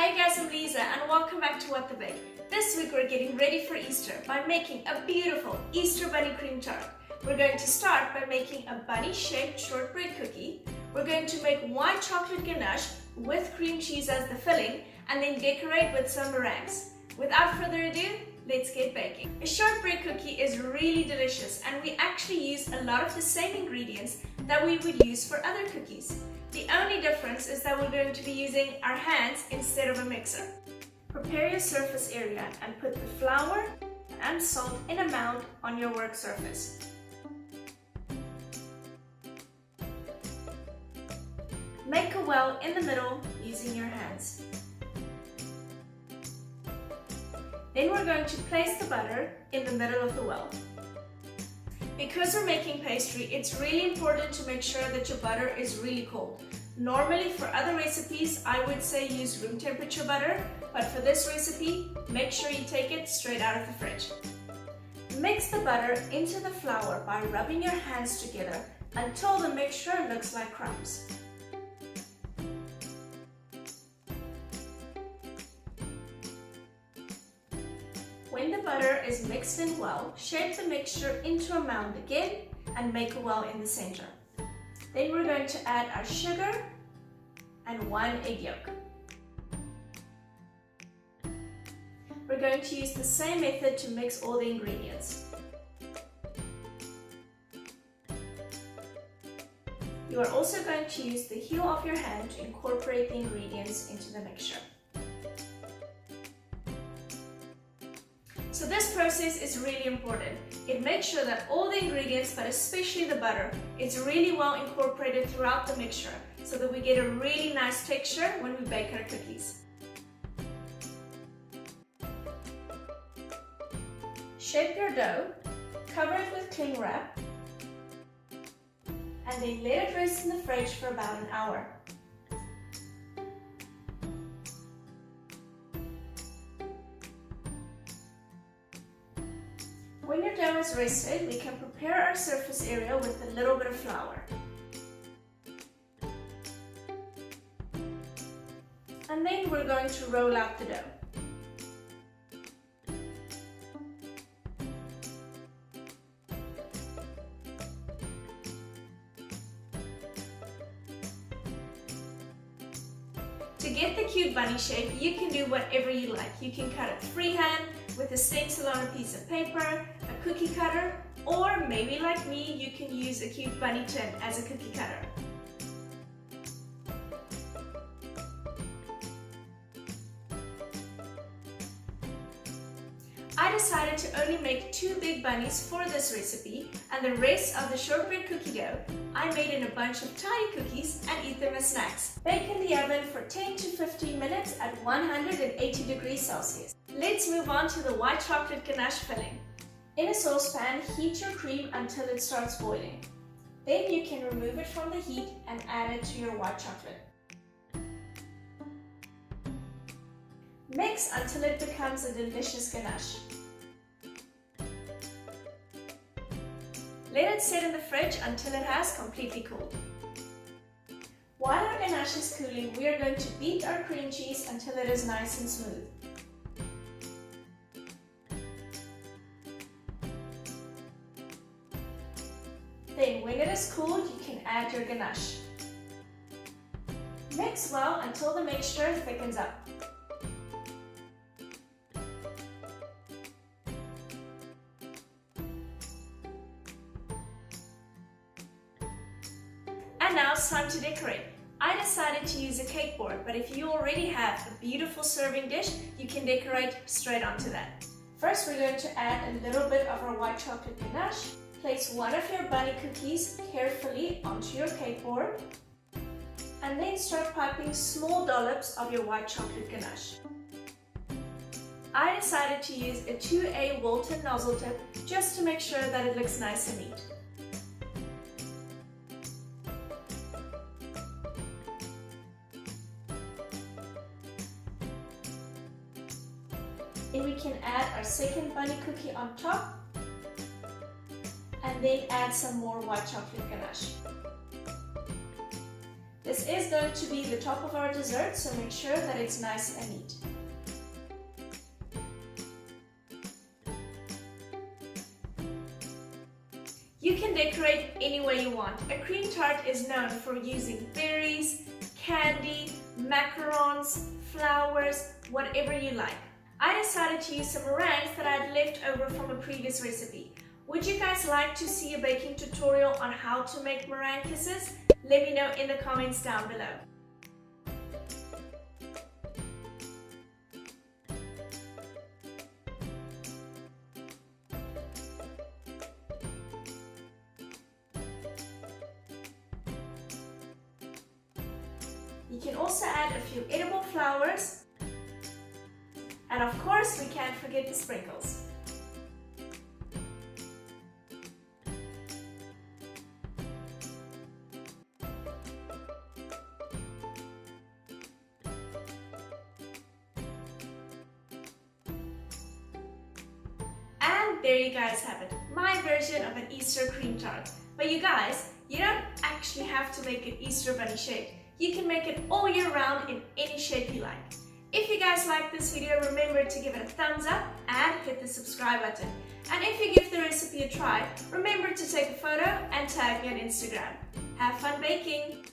Hey guys, I'm Lisa and welcome back to What the Bake. This week we're getting ready for Easter by making a beautiful Easter Bunny Cream Tart. We're going to start by making a bunny-shaped shortbread cookie. We're going to make white chocolate ganache with cream cheese as the filling and then decorate with some meringues. Without further ado, let's get baking. A shortbread cookie is really delicious and we actually use a lot of the same ingredients that we would use for other cookies. The only difference is that we're going to be using our hands instead of a mixer. Prepare your surface area and put the flour and salt in a mound on your work surface. Make a well in the middle using your hands. Then we're going to place the butter in the middle of the well. Because we're making pastry, it's really important to make sure that your butter is really cold. Normally for other recipes, I would say use room temperature butter, but for this recipe, make sure you take it straight out of the fridge. Mix the butter into the flour by rubbing your hands together until the mixture looks like crumbs. When the butter is mixed in well, shape the mixture into a mound again and make a well in the center. Then we're going to add our sugar and 1 egg yolk. We're going to use the same method to mix all the ingredients. You are also going to use the heel of your hand to incorporate the ingredients into the mixture. So this process is really important. It makes sure that all the ingredients, but especially the butter, is really well incorporated throughout the mixture so that we get a really nice texture when we bake our cookies. Shape your dough, cover it with cling wrap, and then let it rest in the fridge for about an hour. When your dough is rested, we can prepare our surface area with a little bit of flour. And then we're going to roll out the dough. To get the cute bunny shape, you can do whatever you like. You can cut it freehand with a stencil on a piece of paper, a cookie cutter, or maybe like me, you can use a cute bunny tin as a cookie cutter. I decided to only make 2 big bunnies for this recipe, and the rest of the shortbread cookie dough I made in a bunch of tiny cookies and eat them as snacks. Bake in the oven for 10 to 15 minutes at 180 degrees Celsius. Let's move on to the white chocolate ganache filling. In a saucepan, heat your cream until it starts boiling. Then you can remove it from the heat and add it to your white chocolate. Mix until it becomes a delicious ganache. Let it sit in the fridge until it has completely cooled. While our ganache is cooling, we are going to beat our cream cheese until it is nice and smooth. Then when it is cooled, you can add your ganache. Mix well until the mixture thickens up. And now it's time to decorate. I decided to use a cake board, but if you already have a beautiful serving dish, you can decorate straight onto that. First, we're going to add a little bit of our white chocolate ganache. Place one of your bunny cookies carefully onto your cake board, and then start piping small dollops of your white chocolate ganache. I decided to use a 2A Walton nozzle tip just to make sure that it looks nice and neat. Then we can add our second bunny cookie on top, and then add some more white chocolate ganache. This is going to be the top of our dessert, so make sure that it's nice and neat. You can decorate any way you want. A cream tart is known for using berries, candy, macarons, flowers, whatever you like. I decided to use some meringues that I had left over from a previous recipe. Would you guys like to see a baking tutorial on how to make meringue kisses? Let me know in the comments down below. You can also add a few edible flowers, and of course we can't forget the sprinkles. And there you guys have it, my version of an Easter cream tart. But you guys, you don't actually have to make it Easter bunny shaped. You can make it all year round in any shape you like. If you guys like this video, remember to give it a thumbs up and hit the subscribe button. And if you give the recipe a try, remember to take a photo and tag me on Instagram. Have fun baking!